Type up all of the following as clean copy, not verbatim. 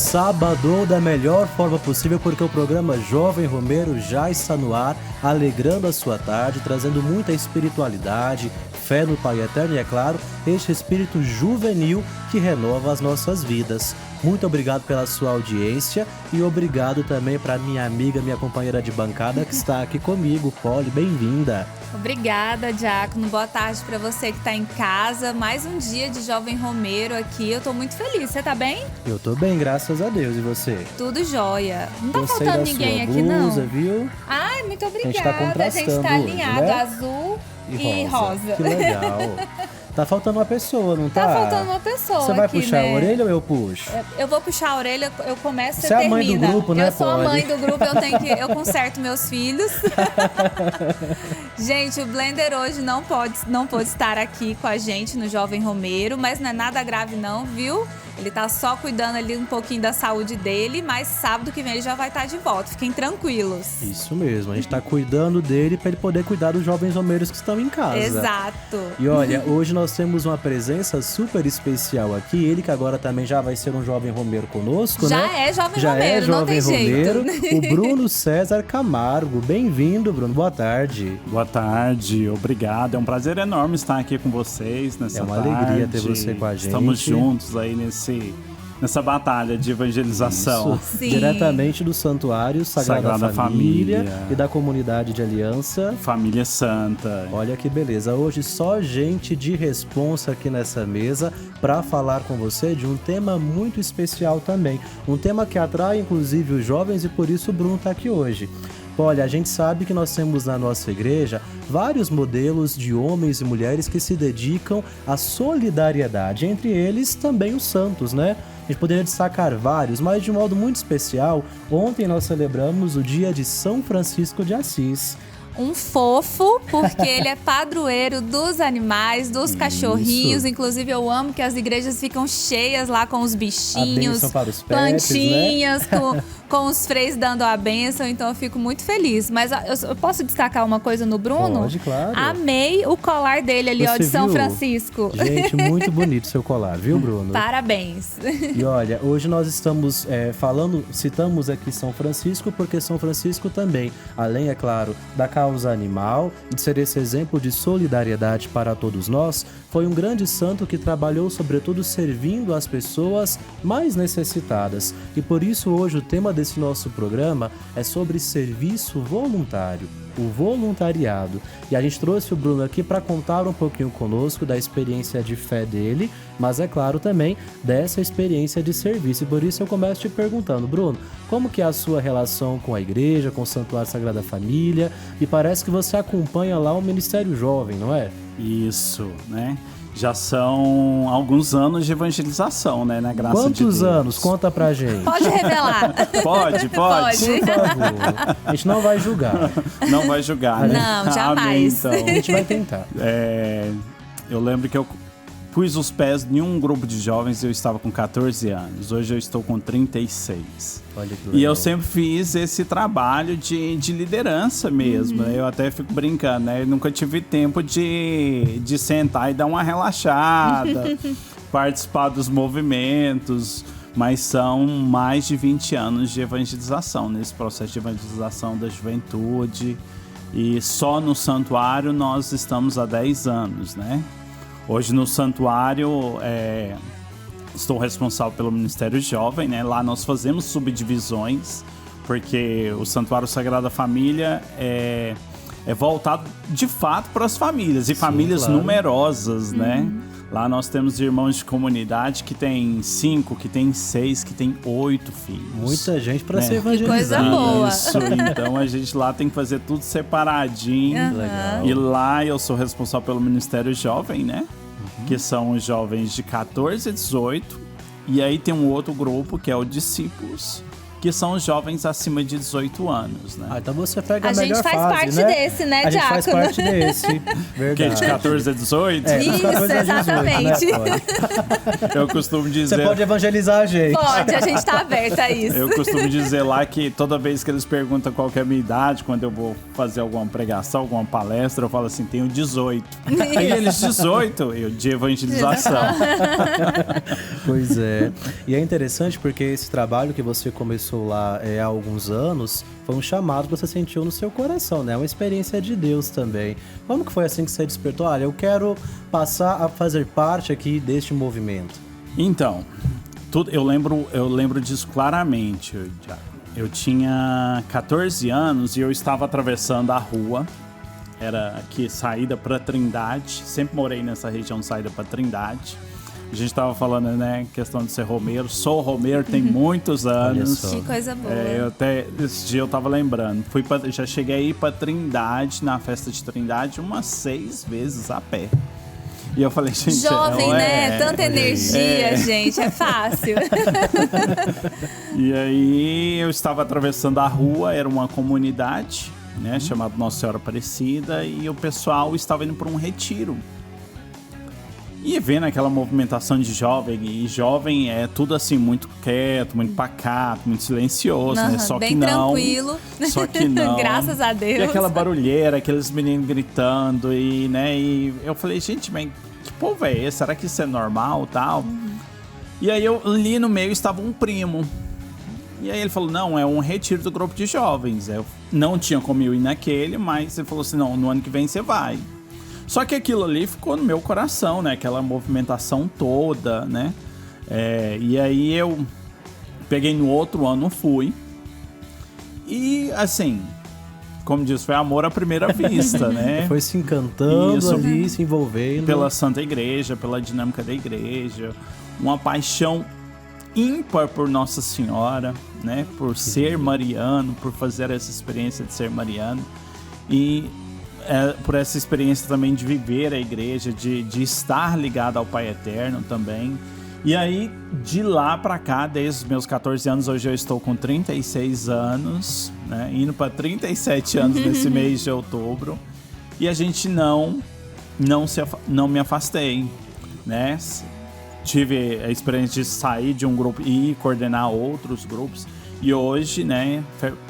sábado da melhor forma possível, porque o programa Jovem Romero já está no ar, alegrando a sua tarde, trazendo muita espiritualidade, fé no Pai Eterno e, é claro, este espírito juvenil que renova as nossas vidas. Muito obrigado pela sua audiência e obrigado também para minha amiga, minha companheira de bancada que está aqui comigo, Polly, bem-vinda. Obrigada, Diácono. Boa tarde para você que está em casa. Mais um dia de Jovem Romero aqui. Eu tô muito feliz. Você tá bem? Eu tô bem, graças a Deus. E você? Tudo jóia. Não tá Gostei faltando da ninguém sua aqui, blusa, não. Viu? Ai, muito obrigada. A gente tá contrastando A gente tá alinhado, hoje, né? azul e rosa. Que legal. Tá faltando uma pessoa, não tá? Tá faltando uma pessoa. Você vai aqui, puxar né? a orelha ou eu puxo? Eu vou puxar a orelha, eu começo e Você é a termina. mãe do grupo, né, Eu sou a Polly? mãe do grupo, eu conserto meus filhos. Gente, o Blender hoje não pôde estar aqui com a gente no Jovem Romero, mas não é nada grave não, viu? Ele tá só cuidando ali um pouquinho da saúde dele, mas sábado que vem ele já vai estar de volta. Fiquem tranquilos. Isso mesmo, a gente tá cuidando dele para ele poder cuidar dos jovens romeiros que estão em casa. Exato. E olha, hoje nós temos uma presença super especial aqui. Ele que agora também já vai ser um jovem romeiro conosco, já né? É jovem já romeiro, é jovem não tem romeiro, jeito. O Bruno César Camargo. Bem-vindo, Bruno. Boa tarde. Boa tarde, obrigado. É um prazer enorme estar aqui com vocês nessa tarde. É uma alegria ter você com a gente. Estamos juntos aí nessa batalha de evangelização. Isso. Diretamente do Santuário Sagrada Família e da Comunidade de Aliança. Família Santa. Olha que beleza. Hoje só gente de responsa aqui nessa mesa para falar com você de um tema muito especial também. Um tema que atrai inclusive os jovens e por isso o Bruno está aqui hoje. Olha, a gente sabe que nós temos na nossa igreja vários modelos de homens e mulheres que se dedicam à solidariedade, entre eles também os santos, né? A gente poderia destacar vários, mas de um modo muito especial, ontem nós celebramos o dia de São Francisco de Assis. Um fofo, porque ele é padroeiro dos animais, dos cachorrinhos. Inclusive, eu amo que as igrejas ficam cheias lá com os bichinhos, para os pets, plantinhas, né? com os freios dando a bênção. Então, eu fico muito feliz. Mas eu posso destacar uma coisa no Bruno? Pode, claro. Amei o colar dele ali, ó, de São Francisco. Gente, muito bonito seu colar, viu, Bruno? Parabéns. E olha, hoje nós estamos citamos aqui São Francisco, porque São Francisco também, além, é claro, da causa animal e de ser esse exemplo de solidariedade para todos nós, foi um grande santo que trabalhou sobretudo servindo as pessoas mais necessitadas. E por isso hoje o tema desse nosso programa é sobre serviço voluntário, o voluntariado. E a gente trouxe o Bruno aqui para contar um pouquinho conosco da experiência de fé dele, mas é claro também dessa experiência de serviço. E por isso eu começo te perguntando, Bruno, como que é a sua relação com a igreja, com o Santuário Sagrada Família? E parece que você acompanha lá o Ministério Jovem, não é? Isso, né? Já são alguns anos de evangelização, né? Na graça de Deus. Quantos anos? Conta pra gente. Pode revelar. Pode. Por favor. A gente não vai julgar. Não vai julgar, né? Não, jamais. Amém, então. A gente vai tentar. Eu lembro que eu pus os pés em um grupo de jovens e eu estava com 14 anos. Hoje eu estou com 36. Olha que legal. E eu sempre fiz esse trabalho de liderança mesmo. Eu até fico brincando, né? Eu nunca tive tempo de sentar e dar uma relaxada, participar dos movimentos. Mas são mais de 20 anos de evangelização, nesse processo de evangelização da juventude. E só no santuário nós estamos há 10 anos, né? Hoje no santuário estou responsável pelo Ministério Jovem, né? Lá nós fazemos subdivisões, porque o Santuário Sagrada Família é voltado de fato para as famílias, e sim, famílias claro, numerosas, né? Lá nós temos irmãos de comunidade que tem 5, que tem 6, que tem 8 filhos. Muita gente para né? ser evangelizada. Que coisa boa. Isso, então a gente lá tem que fazer tudo separadinho. Legal. E lá eu sou responsável pelo Ministério Jovem, né? Que são os jovens de 14 a 18. E aí tem um outro grupo que é o Discípulos, que são os jovens acima de 18 anos, né? Então você pega a A melhor gente faz fase, parte né? desse, né, A gente faz Diácono? parte desse, Que verdade. de 14 a 18? É, dos Isso, 14 a 18, exatamente. né, Poli? Eu costumo dizer... Você pode evangelizar a gente. Pode, a gente tá aberta a isso. Eu costumo dizer lá que toda vez que eles perguntam qual que é a minha idade, quando eu vou fazer alguma pregação, alguma palestra, eu falo assim, tenho 18. Aí eles, 18, eu de evangelização. Pois é. E é interessante porque esse trabalho que você começou lá há alguns anos foi um chamado que você sentiu no seu coração, né? Uma experiência de Deus também. Como que foi assim que você despertou? Olha, eu quero passar a fazer parte aqui deste movimento. Então, eu lembro disso claramente. Eu tinha 14 anos e eu estava atravessando a rua. Era aqui, saída para Trindade. Sempre morei nessa região, saída para Trindade. A gente estava falando, né, questão de ser romeiro. Sou romeiro tem muitos anos. só. Que coisa boa. Esse dia eu tava lembrando. Já cheguei aí pra Trindade, na festa de Trindade, umas 6 vezes a pé. E eu falei, gente... Jovem, né? Tanta energia, gente. É fácil. E aí eu estava atravessando a rua, era uma comunidade, né, chamada Nossa Senhora Aparecida, e o pessoal estava indo para um retiro. E vendo aquela movimentação de jovem, e jovem é tudo assim, muito quieto, muito pacato, muito silencioso, né? Só bem que não. Tranquilo. Só que não. Graças a Deus. E aquela barulheira, aqueles meninos gritando, e, né? E eu falei, gente, mas que povo é esse? Será que isso é normal e tal? E aí ali no meio estava um primo. E aí ele falou, não, é um retiro do grupo de jovens. Eu não tinha como eu ir naquele, mas ele falou assim, não, no ano que vem você vai. Só que aquilo ali ficou no meu coração, né? Aquela movimentação toda, né? E aí eu peguei no outro ano, fui. E, assim, como diz, foi amor à primeira vista, né? Foi se encantando Isso. ali, se envolvendo. Pela Santa Igreja, pela dinâmica da igreja. Uma paixão ímpar por Nossa Senhora, né? Por ser mariano, por fazer essa experiência de ser mariano. E... por essa experiência também de viver a igreja, de estar ligado ao Pai Eterno também. E aí, de lá pra cá, desde os meus 14 anos, hoje eu estou com 36 anos, né? Indo para 37 anos nesse mês de outubro. E a gente não me afastei, né? Tive a experiência de sair de um grupo e coordenar outros grupos. E hoje, né,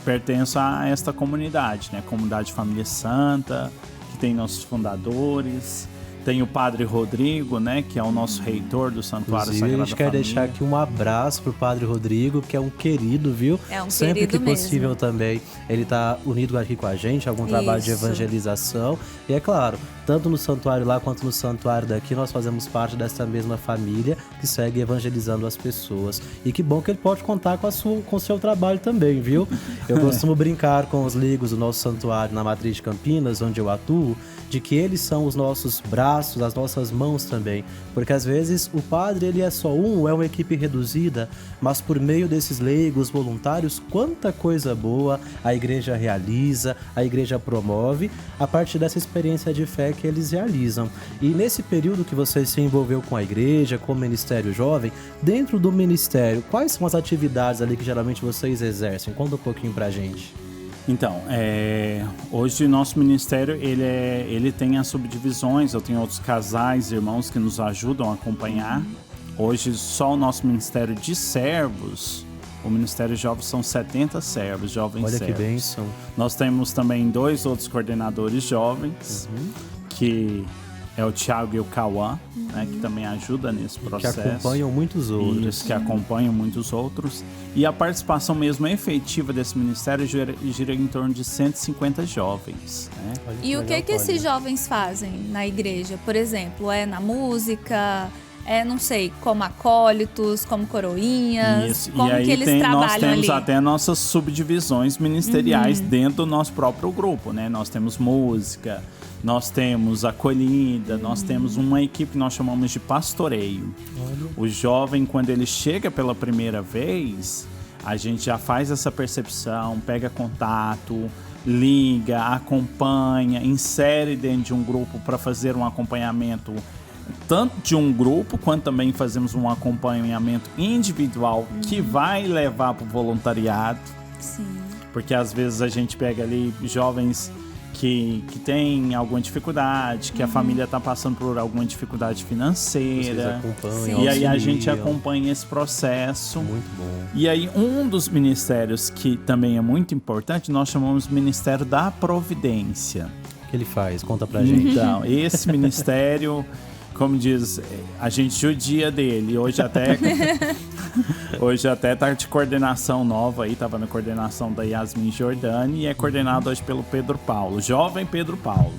pertenço a esta comunidade, né? Comunidade Família Santa, que tem nossos fundadores. Tem o Padre Rodrigo, né, que é o nosso reitor do Santuário Inclusive, Sagrada a gente quer Família. deixar aqui um abraço pro Padre Rodrigo, que é um querido, viu? É um Sempre querido que possível mesmo. também. Ele tá unido aqui com a gente, algum trabalho de Isso. evangelização. E é claro, tanto no santuário lá quanto no santuário daqui, nós fazemos parte dessa mesma família que segue evangelizando as pessoas. E que bom que ele pode contar com o seu trabalho também, viu? Eu costumo brincar com os leigos do nosso santuário na Matriz de Campinas, onde eu atuo, de que eles são os nossos braços, as nossas mãos também. Porque às vezes o padre ele é só é uma equipe reduzida, mas por meio desses leigos voluntários, quanta coisa boa a igreja realiza, a igreja promove, a partir dessa experiência de fé que eles realizam. E nesse período que você se envolveu com a igreja, com o Ministério Jovem, dentro do ministério, quais são as atividades ali que geralmente vocês exercem? Conta um pouquinho pra gente. Então, hoje o nosso ministério ele tem as subdivisões. Eu tenho outros casais, irmãos que nos ajudam a acompanhar. Hoje só o nosso ministério de servos, o Ministério Jovem são 70 servos, jovens Olha servos. que bênção. Nós temos também 2 outros coordenadores jovens, que é o Thiago e o Cauã, né, que também ajudam nesse processo. Que acompanham muitos outros. Isso, que acompanham muitos outros. E a participação mesmo efetiva desse ministério gira em torno de 150 jovens. Né? E o que esses jovens fazem na igreja? Por exemplo, é na música, não sei, como acólitos, como coroinhas, Isso. como e aí que eles trabalham nós temos ali? até nossas subdivisões ministeriais dentro do nosso próprio grupo, né? Nós temos música, nós temos acolhida, nós temos uma equipe que nós chamamos de pastoreio. O jovem, quando ele chega pela primeira vez, a gente já faz essa percepção, pega contato, liga, acompanha, insere dentro de um grupo para fazer um acompanhamento tanto de um grupo, quanto também fazemos um acompanhamento individual que vai levar para o voluntariado. Sim. Porque às vezes a gente pega ali jovens que tem alguma dificuldade, que a família está passando por alguma dificuldade financeira. E aí a gente acompanha esse processo. Muito bom. E aí um dos ministérios que também é muito importante, nós chamamos de Ministério da Providência. O que ele faz? Conta pra gente. Então, esse ministério, como diz, a gente judia dele. Hoje até tá de coordenação nova aí, tava na coordenação da Yasmin Jordani e é coordenado hoje pelo Pedro Paulo, jovem Pedro Paulo.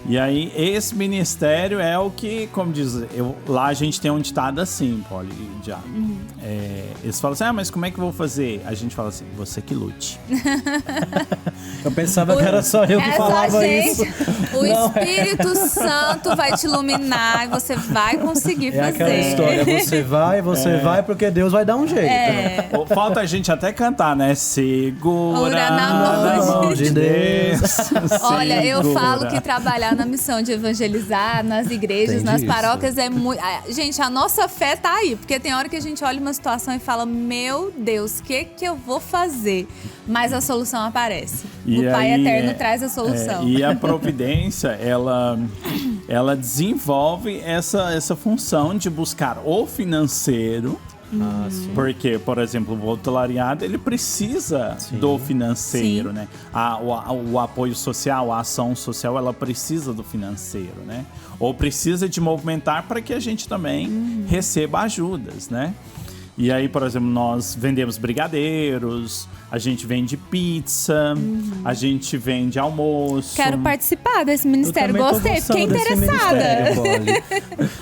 E aí, esse ministério é o que, como diz, lá a gente tem um ditado assim, Polly e Diago. Eles falam assim, mas como é que eu vou fazer? A gente fala assim, você que lute. Eu pensava que era só eu que falava isso. O Espírito Santo vai te iluminar e você vai conseguir fazer. É aquela história, você vai porque Deus vai dar um jeito. Falta a gente até cantar, né? Segura na mão de Deus. Olha, eu falo que trabalhar na missão de evangelizar nas igrejas, nas paróquias é muito... Gente, a nossa fé tá aí, porque tem hora que a gente olha uma situação e fala, meu Deus, o que eu vou fazer? Mas a solução aparece. O Pai Eterno traz a solução. E a providência, ela desenvolve essa função de buscar o financeiro. Porque, por exemplo, o voluntariado ele precisa do financeiro, né? O apoio social, a ação social, ela precisa do financeiro, né? Ou precisa de movimentar para que a gente também receba ajudas, né? E aí, por exemplo, nós vendemos brigadeiros, a gente vende pizza, a gente vende almoço. Quero participar desse ministério, gostei, fiquei interessada.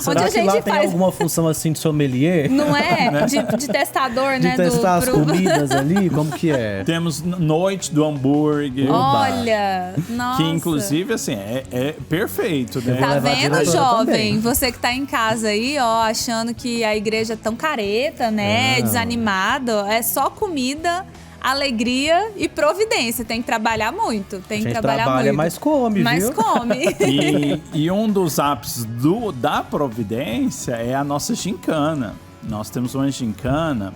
Será onde que lá tem alguma função assim de sommelier? Não é? De testador, né? De testar as comidas ali, como que é? Temos noite do hambúrguer. Olha, nossa. Que inclusive, assim, é perfeito, né? Tá vendo, jovem? Você que tá em casa aí, ó, achando que a igreja é tão careta, né? Desanimado. É só comida, alegria e providência. Tem que trabalhar muito. Tem que trabalhar trabalha, muito. Mas come, mas viu? come. E um dos ápices da providência é a nossa gincana. Nós temos uma gincana.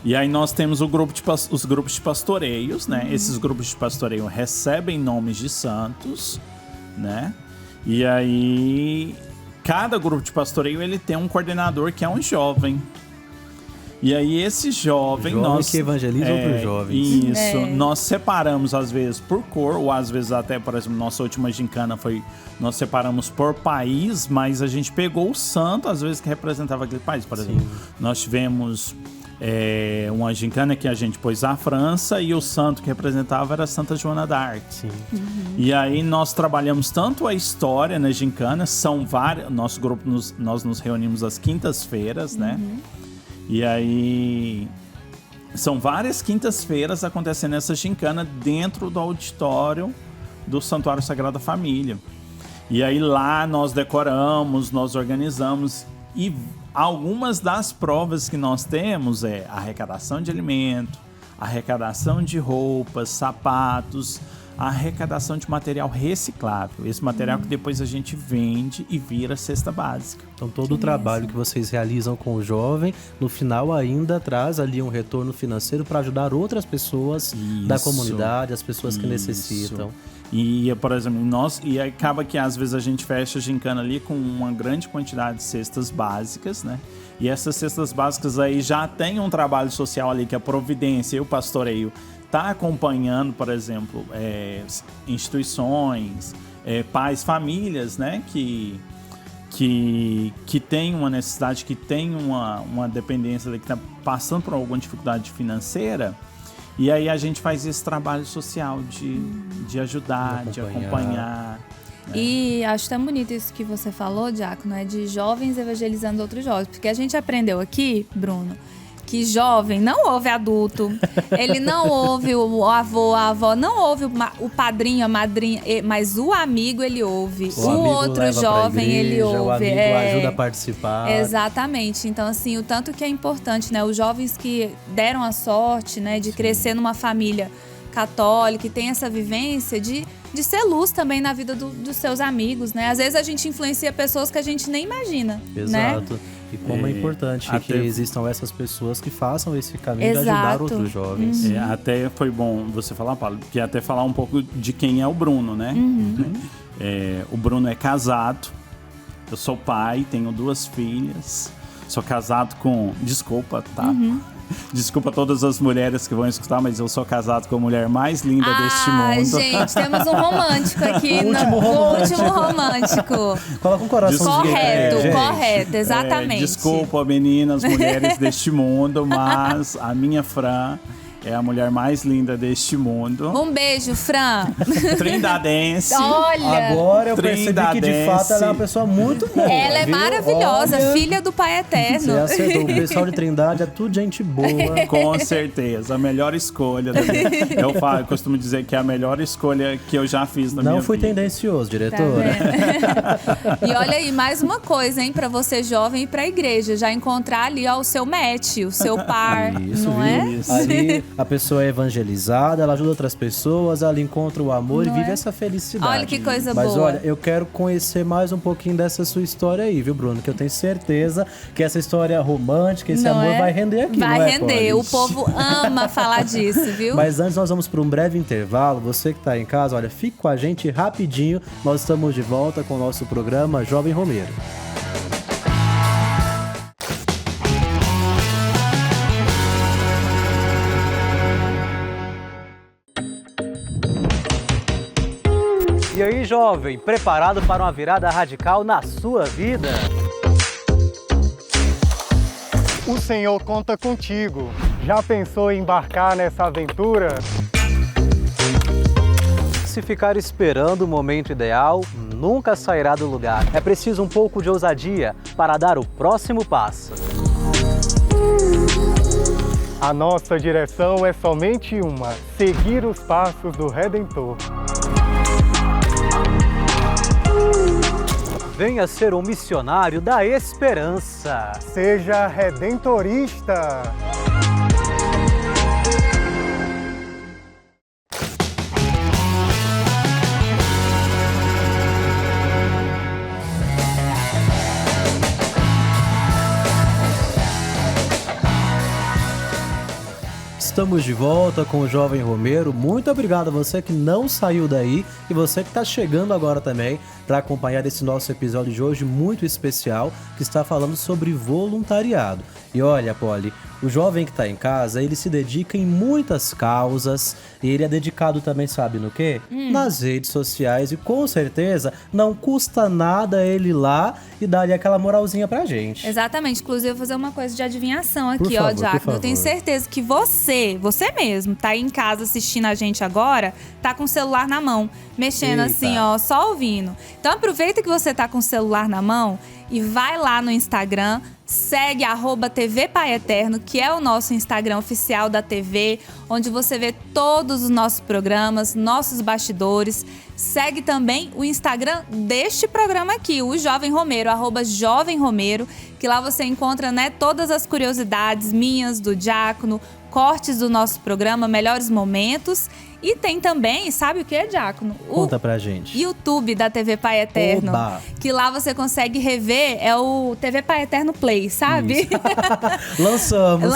E aí nós temos os grupos de pastoreios, né? Esses grupos de pastoreio recebem nomes de santos, né? E aí cada grupo de pastoreio ele tem um coordenador que é um jovem. E aí esse jovem nós que evangeliza outros jovens. Isso, nós separamos às vezes por cor, ou às vezes até, por exemplo, nossa última gincana nós separamos por país, mas a gente pegou o santo, às vezes, que representava aquele país. Por exemplo, nós tivemos uma gincana que a gente pôs a França e o santo que representava era Santa Joana d'Arc. E aí nós trabalhamos tanto a história na gincana, são várias, nosso grupo nós nos reunimos às quintas-feiras, né? E aí são várias quintas-feiras acontecendo essa gincana dentro do auditório do Santuário Sagrada Família. E aí lá nós decoramos, nós organizamos e algumas das provas que nós temos é arrecadação de alimento, arrecadação de roupas, sapatos, a arrecadação de material reciclável. Esse material que depois a gente vende e vira cesta básica. Então todo o trabalho que vocês realizam com o jovem, no final ainda traz ali um retorno financeiro para ajudar outras pessoas da comunidade, as pessoas que necessitam. E, por exemplo, e acaba que às vezes a gente fecha a gincana ali com uma grande quantidade de cestas básicas, né? E essas cestas básicas aí já tem um trabalho social ali que a Providência e o Pastoreio está acompanhando, por exemplo, instituições, pais, famílias, né, que tem uma necessidade, que tem uma dependência, que está passando por alguma dificuldade financeira, e aí a gente faz esse trabalho social de ajudar, de acompanhar. Né? E acho tão bonito isso que você falou, Diácono, de jovens evangelizando outros jovens, porque a gente aprendeu aqui, Bruno, que jovem não ouve adulto, ele não ouve o avô, a avó, não ouve o padrinho, a madrinha, mas o amigo ele ouve, o outro jovem ele ouve. O amigo ajuda a participar. Exatamente, então assim, o tanto que é importante, né, os jovens que deram a sorte, né, de crescer numa família católica e tem essa vivência de ser luz também na vida dos seus amigos, né? Às vezes a gente influencia pessoas que a gente nem imagina, né? Exato. E como é importante que existam essas pessoas que façam esse caminho de Exato. ajudar outros jovens. Até foi bom você falar, Paulo, porque até falar um pouco de quem é o Bruno, né? O Bruno é casado, eu sou pai, tenho 2 filhas, sou casado com... Desculpa, tá? Desculpa todas as mulheres que vão escutar, mas eu sou casado com a mulher mais linda deste mundo. Gente, temos um romântico aqui. O último romântico. Coloca um coração. Correto, exatamente. Desculpa, meninas, mulheres deste mundo, mas a minha Fran é a mulher mais linda deste mundo. Um beijo, Fran. Trindadense. Olha! Agora eu percebi que de fato ela é uma pessoa muito boa. Ela é viu? maravilhosa, Olha, filha do Pai Eterno. Você acertou. O pessoal de Trindade é tudo gente boa. Com certeza, a melhor escolha da minha... Eu costumo dizer que é a melhor escolha que eu já fiz na minha vida. Não fui tendencioso, diretora. E olha aí, mais uma coisa, hein, pra você jovem e pra igreja. Já encontrar ali, ó, o seu match, o seu par, Isso, não viu? é? Isso. Ali a pessoa é evangelizada, ela ajuda outras pessoas, ela encontra o amor Não e vive é? essa felicidade. Olha que coisa Mas boa. olha, eu quero conhecer mais um pouquinho dessa sua história aí, viu, Bruno? Que eu tenho certeza que essa história romântica, esse Não amor é? vai render aqui, Vai não é, render. Polly? O povo ama falar disso, viu? Mas antes nós vamos para um breve intervalo. Você que está em casa, olha, fique com a gente rapidinho. Nós estamos de volta com o nosso programa Jovem Romeiro. E aí, jovem, preparado para uma virada radical na sua vida? O Senhor conta contigo. Já pensou em embarcar nessa aventura? Se ficar esperando o momento ideal, nunca sairá do lugar. É preciso um pouco de ousadia para dar o próximo passo. A nossa direção é somente uma: seguir os passos do Redentor. Venha ser um missionário da esperança. Seja redentorista. Estamos de volta com o Jovem Romeiro. Muito obrigado a você que não saiu daí e você que está chegando agora também para acompanhar esse nosso episódio de hoje muito especial que está falando sobre voluntariado. E olha, Polly, o jovem que está em casa, ele se dedica em muitas causas e ele é dedicado também, sabe no quê? Nas redes sociais e com certeza não custa nada ele ir lá e dar ali aquela moralzinha pra gente. Exatamente. Inclusive, eu vou fazer uma coisa de adivinhação aqui, Por favor, ó, por Diácono. favor. Eu tenho certeza que você mesmo, tá aí em casa assistindo a gente agora, tá com o celular na mão, mexendo Eita. assim, ó, só ouvindo. Então aproveita que você tá com o celular na mão e vai lá no Instagram, segue @TV Pai Eterno, que é o nosso Instagram oficial da TV, onde você vê todos os nossos programas, nossos bastidores. Segue também o Instagram deste programa aqui, o Jovem Romeiro, @Jovem Romeiro, que lá você encontra, né, todas as curiosidades minhas, do Diácono, cortes do nosso programa, melhores momentos. E tem também, sabe o que, Diácono? O Conta pra gente. YouTube da TV Pai Eterno. Oba! Que lá você consegue rever, é o TV Pai Eterno Play, sabe? Lançamos.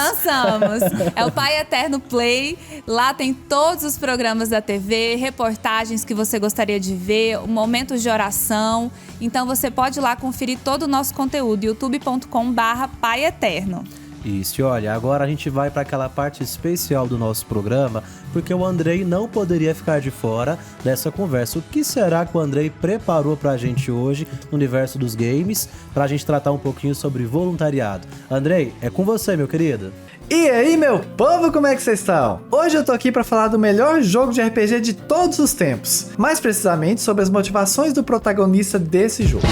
É o Pai Eterno Play. Lá tem todos os programas da TV, reportagens que você gostaria de ver, momentos de oração. Então você pode ir lá conferir todo o nosso conteúdo, youtube.com/Pai Eterno. Isso, e olha, agora a gente vai para aquela parte especial do nosso programa, porque o Andrei não poderia ficar de fora dessa conversa. O que será que o Andrei preparou pra gente hoje no universo dos games, pra gente tratar um pouquinho sobre voluntariado? Andrei, é com você, meu querido. E aí, meu povo, como é que vocês estão? Hoje eu tô aqui pra falar do melhor jogo de RPG de todos os tempos, mais precisamente sobre as motivações do protagonista desse jogo.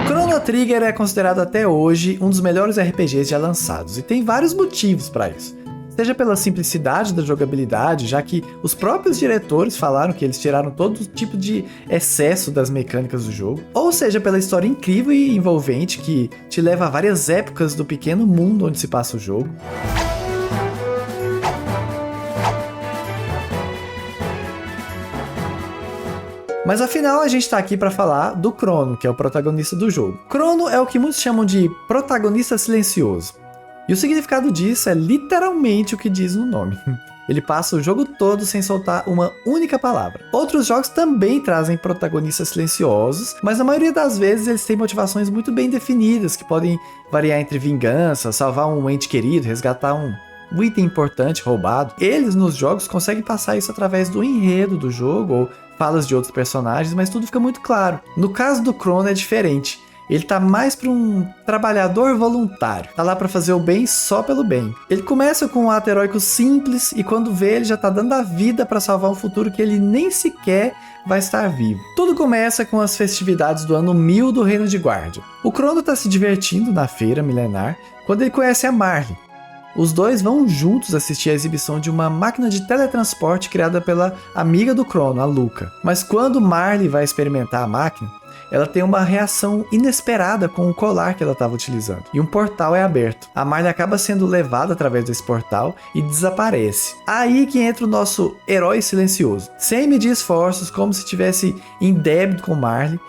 Chrono Trigger é considerado até hoje um dos melhores RPGs já lançados, e tem vários motivos para isso. Seja pela simplicidade da jogabilidade, já que os próprios diretores falaram que eles tiraram todo tipo de excesso das mecânicas do jogo, ou seja pela história incrível e envolvente que te leva a várias épocas do pequeno mundo onde se passa o jogo. Mas afinal a gente tá aqui para falar do Crono, que é o protagonista do jogo. Crono é o que muitos chamam de protagonista silencioso. E o significado disso é literalmente o que diz no nome. Ele passa o jogo todo sem soltar uma única palavra. Outros jogos também trazem protagonistas silenciosos, mas na maioria das vezes eles têm motivações muito bem definidas, que podem variar entre vingança, salvar um ente querido, resgatar um item importante roubado. Eles nos jogos conseguem passar isso através do enredo do jogo ou falas de outros personagens, mas tudo fica muito claro. No caso do Crono é diferente. Ele tá mais para um trabalhador voluntário. Tá lá para fazer o bem só pelo bem. Ele começa com um ato heróico simples e quando vê ele já tá dando a vida para salvar um futuro que ele nem sequer vai estar vivo. Tudo começa com as festividades do ano 1000 do Reino de Guardia. O Crono tá se divertindo na feira milenar quando ele conhece a Marley. Os dois vão juntos assistir a exibição de uma máquina de teletransporte criada pela amiga do Crono, a Luca. Mas quando Marley vai experimentar a máquina, ela tem uma reação inesperada com o colar que ela estava utilizando. E um portal é aberto. A Marley acaba sendo levada através desse portal e desaparece. Aí que entra o nosso herói silencioso. Sem medir esforços, como se estivesse em débito com Marley,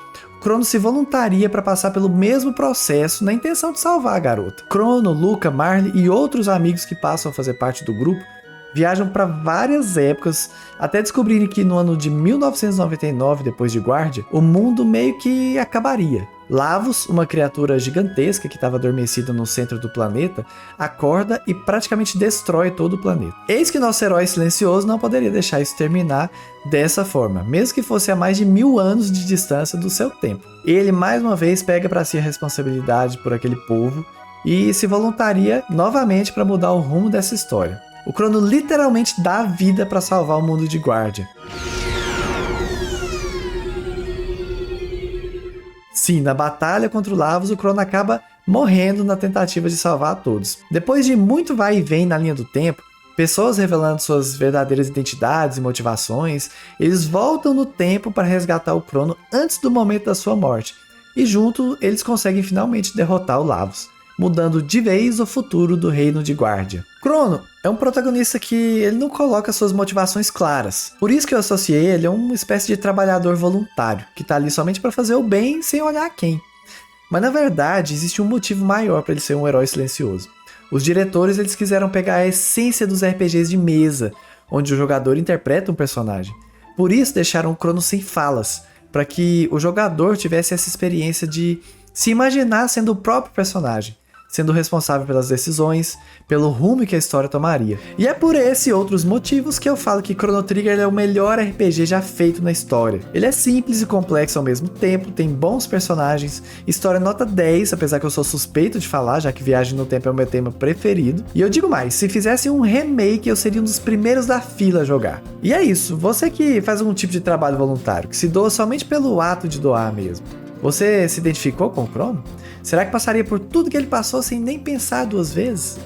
Crono se voluntaria para passar pelo mesmo processo na intenção de salvar a garota. Crono, Luca, Marley e outros amigos que passam a fazer parte do grupo viajam para várias épocas até descobrirem que no ano de 1999, depois de Guardia, o mundo meio que acabaria. Lavos, uma criatura gigantesca que estava adormecida no centro do planeta, acorda e praticamente destrói todo o planeta. Eis que nosso herói silencioso não poderia deixar isso terminar dessa forma, mesmo que fosse a mais de 1000 anos de distância do seu tempo. Ele mais uma vez pega para si a responsabilidade por aquele povo e se voluntaria novamente para mudar o rumo dessa história. O Crono literalmente dá a vida para salvar o mundo de Guardia. Sim, na batalha contra o Lavos, o Crono acaba morrendo na tentativa de salvar a todos. Depois de muito vai e vem na linha do tempo, pessoas revelando suas verdadeiras identidades e motivações, eles voltam no tempo para resgatar o Crono antes do momento da sua morte. E junto, eles conseguem finalmente derrotar o Lavos, mudando de vez o futuro do Reino de Guardia. Crono é um protagonista que ele não coloca suas motivações claras. Por isso que eu associei ele a uma espécie de trabalhador voluntário, que está ali somente para fazer o bem sem olhar a quem. Mas na verdade, existe um motivo maior para ele ser um herói silencioso. Os diretores eles quiseram pegar a essência dos RPGs de mesa, onde o jogador interpreta um personagem. Por isso deixaram o Crono sem falas, para que o jogador tivesse essa experiência de se imaginar sendo o próprio personagem, sendo responsável pelas decisões, pelo rumo que a história tomaria. E é por esse e outros motivos que eu falo que Chrono Trigger é o melhor RPG já feito na história. Ele é simples e complexo ao mesmo tempo, tem bons personagens, história nota 10, apesar que eu sou suspeito de falar, já que Viagem no Tempo é o meu tema preferido. E eu digo mais, se fizesse um remake, eu seria um dos primeiros da fila a jogar. E é isso, você que faz algum tipo de trabalho voluntário, que se doa somente pelo ato de doar mesmo, você se identificou com o Crono? Será que passaria por tudo que ele passou sem nem pensar duas vezes?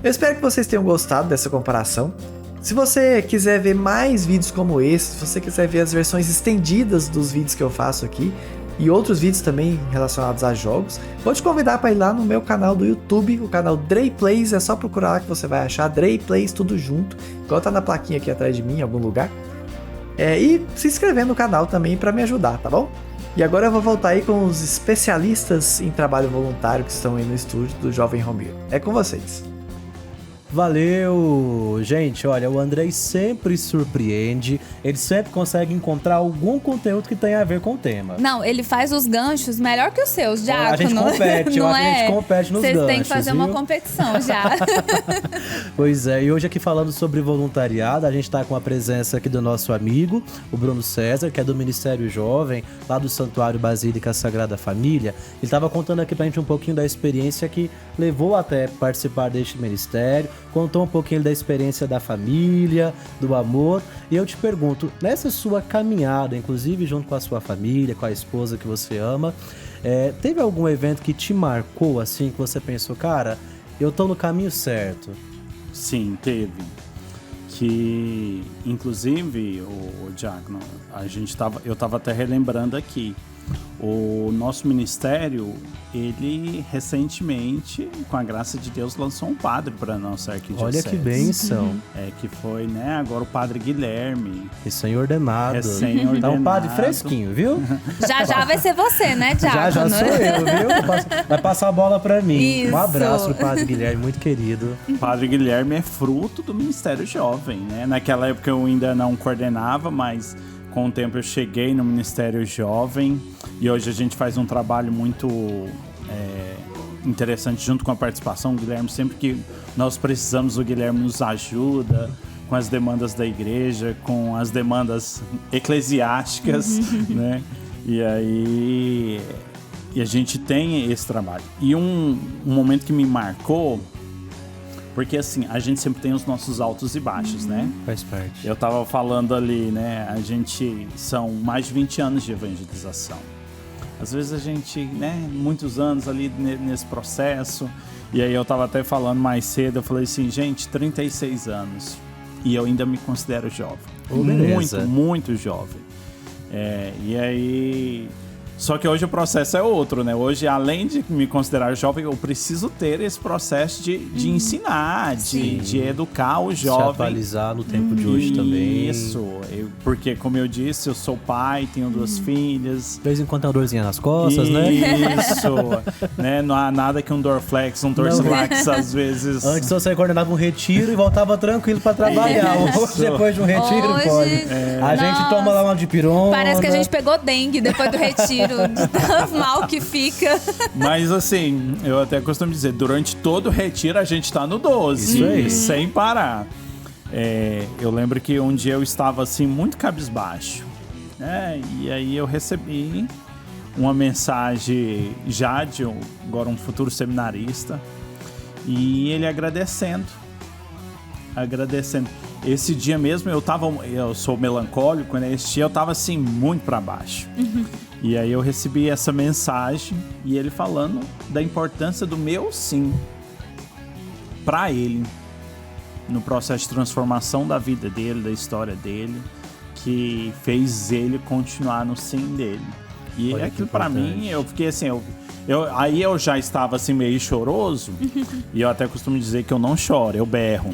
Eu espero que vocês tenham gostado dessa comparação. Se você quiser ver mais vídeos como esse, se você quiser ver as versões estendidas dos vídeos que eu faço aqui e outros vídeos também relacionados a jogos, vou te convidar para ir lá no meu canal do YouTube, o canal Dre Plays, é só procurar lá que você vai achar Dre Plays tudo junto, igual tá na plaquinha aqui atrás de mim em algum lugar. E se inscrever no canal também para me ajudar, tá bom? E agora eu vou voltar aí com os especialistas em trabalho voluntário que estão aí no estúdio do Jovem Romero. É com vocês. Valeu! Gente, olha, o Andrei sempre surpreende, ele sempre consegue encontrar algum conteúdo que tenha a ver com o tema. Não, ele faz os ganchos melhor que os seus, Diácono. A gente compete, eu acho que a gente compete nos ganchos. Vocês têm que fazer uma competição já. Pois é, e hoje aqui falando sobre voluntariado, a gente tá com a presença aqui do nosso amigo, o Bruno César, que é do Ministério Jovem, lá do Santuário Basílica Sagrada Família. Ele tava contando aqui pra gente um pouquinho da experiência que levou até participar deste ministério, contou um pouquinho da experiência da família, do amor. E eu te pergunto, nessa sua caminhada, inclusive junto com a sua família, com a esposa que você ama, teve algum evento que te marcou assim, que você pensou, cara, eu tô no caminho certo? Sim, teve. Que, inclusive, o Diácono, eu tava até relembrando aqui. O nosso ministério, ele recentemente, com a graça de Deus, lançou um padre para nossa arquidiocese. Olha que bênção. Que foi, né, agora o padre Guilherme. Recém-ordenado. Recém-ordenado. Tá um padre fresquinho, viu? Já vai ser você, né, Diácono? Já sou eu, viu? Vai passar a bola pra mim. Isso. Um abraço pro padre Guilherme, muito querido. O padre Guilherme é fruto do Ministério Jovem, né? Naquela época eu ainda não coordenava, mas com o tempo eu cheguei no Ministério Jovem e hoje a gente faz um trabalho muito interessante junto com a participação do Guilherme. Sempre que nós precisamos, o Guilherme nos ajuda com as demandas da igreja, com as demandas eclesiásticas, né? E aí a gente tem esse trabalho. E um momento que me marcou, porque assim, a gente sempre tem os nossos altos e baixos, né? Faz parte. Eu tava falando ali, né? A gente são mais de 20 anos de evangelização. Às vezes a gente, né? Muitos anos ali nesse processo. E aí eu tava até falando mais cedo, eu falei assim, gente, 36 anos. E eu ainda me considero jovem. Muito, muito jovem. E aí... Só que hoje o processo é outro, né? Hoje, além de me considerar jovem, eu preciso ter esse processo de ensinar, de educar o jovem. Se atualizar no tempo de hoje também. Isso. Porque, como eu disse, eu sou pai, tenho 2 filhas. De vez em quando tem uma dorzinha nas costas, né? Isso. Né? Não há nada que um Dorflex, um Torcilax, às vezes... Antes você coordenava um retiro e voltava tranquilo pra trabalhar. Hoje, depois de um retiro, pode. A gente toma lá uma dipirona. Parece que a gente pegou dengue depois do retiro. De tão mal que fica. Mas assim, eu até costumo dizer, durante todo o retiro a gente tá no 12. Isso aí. Sem parar. Eu lembro que um dia eu estava assim, muito cabisbaixo. E aí eu recebi uma mensagem já de agora um futuro seminarista. E ele agradecendo. Esse dia mesmo eu sou melancólico, né? Esse dia eu tava assim, muito pra baixo. E aí eu recebi essa mensagem e ele falando da importância do meu sim pra ele no processo de transformação da vida dele, da história dele, que fez ele continuar no sim dele. E olha, aquilo pra mim, eu fiquei assim, aí eu já estava assim meio choroso e eu até costumo dizer que eu não choro, eu berro.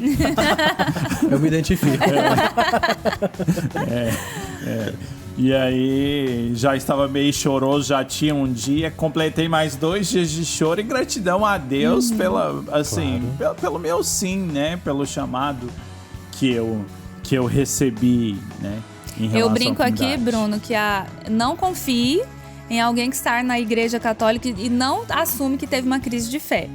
Eu me identifico. E aí já estava meio choroso, já tinha um dia, completei mais 2 dias de choro e gratidão a Deus pelo meu sim, né? Pelo chamado que eu recebi, né? Em relação Eu brinco à aqui, comunidade. Bruno, que não confie em alguém que está na igreja católica e não assume que teve uma crise de fé.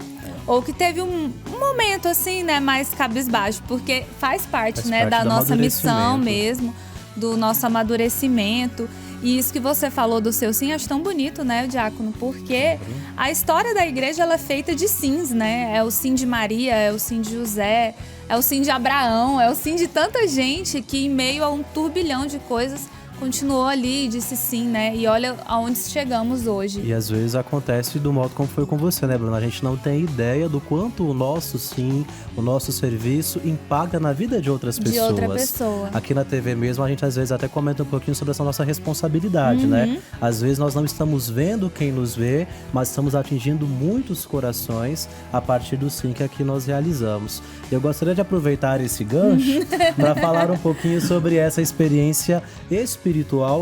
Ou que teve um momento assim, né, mais cabisbaixo, porque faz parte da nossa missão mesmo, do nosso amadurecimento. E isso que você falou do seu sim, acho tão bonito, né, Diácono? Porque a história da igreja, ela é feita de sims, né? É o sim de Maria, é o sim de José, é o sim de Abraão, é o sim de tanta gente que em meio a um turbilhão de coisas continuou ali e disse sim, né? E olha aonde chegamos hoje. E às vezes acontece do modo como foi com você, né, Bruna? A gente não tem ideia do quanto o nosso sim, o nosso serviço impacta na vida de outras pessoas. De outra pessoa. Aqui na TV mesmo, a gente às vezes até comenta um pouquinho sobre essa nossa responsabilidade, né? Às vezes nós não estamos vendo quem nos vê, mas estamos atingindo muitos corações a partir do sim que aqui nós realizamos. Eu gostaria de aproveitar esse gancho para falar um pouquinho sobre essa experiência espiritual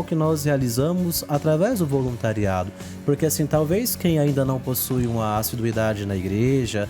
que nós realizamos através do voluntariado. Porque assim, talvez quem ainda não possui uma assiduidade na igreja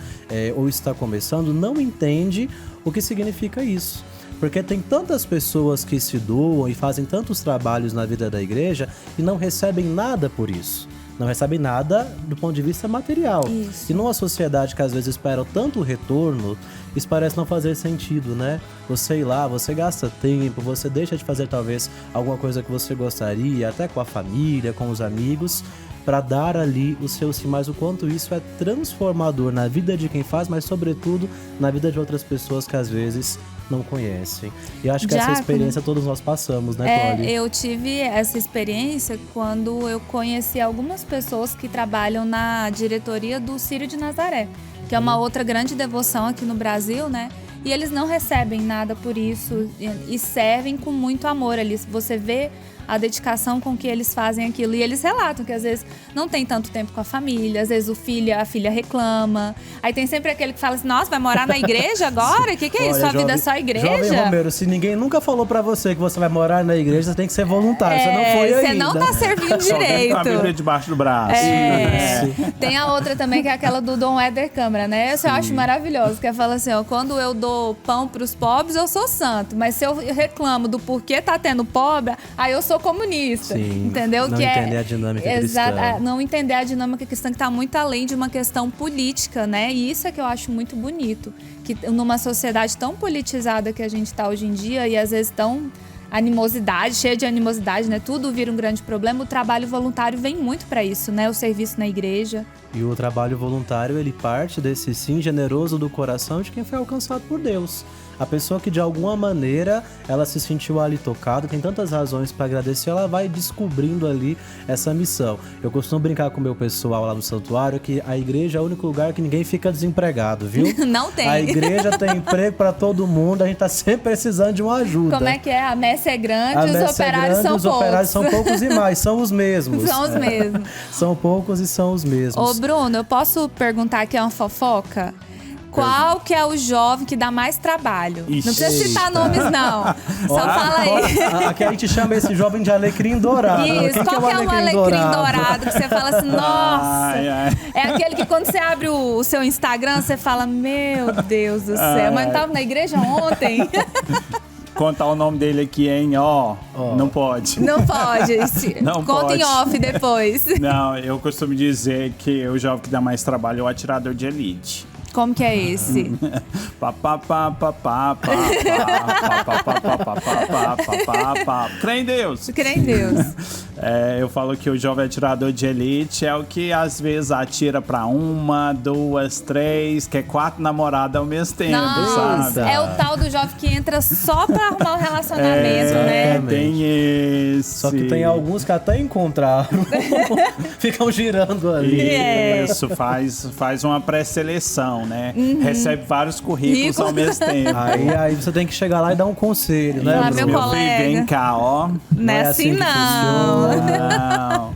ou está começando, não entende o que significa isso. Porque tem tantas pessoas que se doam e fazem tantos trabalhos na vida da igreja e não recebem nada por isso. Não recebem nada do ponto de vista material. Isso. E numa sociedade que às vezes espera tanto retorno, isso parece não fazer sentido, né? Você ir lá, você gasta tempo, você deixa de fazer talvez alguma coisa que você gostaria, até com a família, com os amigos, para dar ali o seu sim, mas o quanto isso é transformador na vida de quem faz, mas sobretudo na vida de outras pessoas que às vezes não conhecem. E acho que essa experiência todos nós passamos, né, Polly? Eu tive essa experiência quando eu conheci algumas pessoas que trabalham na diretoria do Círio de Nazaré, que é uma outra grande devoção aqui no Brasil, né? E eles não recebem nada por isso e servem com muito amor ali. Você vê a dedicação com que eles fazem aquilo. E eles relatam que às vezes não tem tanto tempo com a família, às vezes a filha reclama. Aí tem sempre aquele que fala assim, nossa, vai morar na igreja agora? O que é isso? Sua vida é só igreja? Jovem Romero, se ninguém nunca falou pra você que você vai morar na igreja, você tem que ser voluntário. Você não foi ainda. Você não tá servindo Só vem direito. com a Bíblia debaixo do braço. Tem a outra também, que é aquela do Dom Éder Câmara, né? Essa eu acho maravilhosa, que fala assim, ó, quando eu dou pão pros pobres, eu sou santo. Mas se eu reclamo do porquê tá tendo pobre, aí eu sou comunista. Sim, entendeu? não entender a dinâmica cristã. Não entender a dinâmica cristã, que tá muito além de uma questão política, né? E isso é que eu acho muito bonito. Que numa sociedade tão politizada que a gente tá hoje em dia, e às vezes tão cheia de animosidade, né? Tudo vira um grande problema. O trabalho voluntário vem muito para isso, né? O serviço na igreja. E o trabalho voluntário, ele parte desse sim generoso do coração de quem foi alcançado por Deus. A pessoa que de alguma maneira ela se sentiu ali tocada, tem tantas razões para agradecer, ela vai descobrindo ali essa missão. Eu costumo brincar com o meu pessoal lá no santuário que a igreja é o único lugar que ninguém fica desempregado, viu? Não tem. A igreja tem emprego para todo mundo, a gente tá sempre precisando de uma ajuda. Como é que é? A messe é grande, os operários são poucos. Os operários são poucos e mais, são os mesmos. São os mesmos. São poucos e são os mesmos. Ô, Bruno, eu posso perguntar aqui uma fofoca? Qual que é o jovem que dá mais trabalho? Ixi. Não precisa citar nomes, não. Só fala aí. Aqui a gente chama esse jovem de alecrim dourado. Isso, qual que é o alecrim dourado que você fala assim, nossa? É aquele que quando você abre o seu Instagram, você fala, meu Deus do céu, mas não tava na igreja ontem? Contar o nome dele aqui, hein? Não pode. Não pode. Não Conta pode. em off depois. Não, eu costumo dizer que o jovem que dá mais trabalho é o atirador de elite. Como que é esse? Crê em Deus. Crê em Deus. Eu falo que o jovem atirador de elite é o que às vezes atira pra 1, 2, 3, quer 4 namoradas ao mesmo tempo, Nossa, sabe? é o tal do jovem que entra só pra arrumar o relacionamento, né? Tem esse. Só que tem alguns que até encontraram. Ficam girando ali. Isso, faz uma pré-seleção, né? Recebe vários currículos ao mesmo tempo. Aí você tem que chegar lá e dar um conselho, né, Lá, Bruno? meu colega. Vem cá, ó. Não é assim, que não. Não.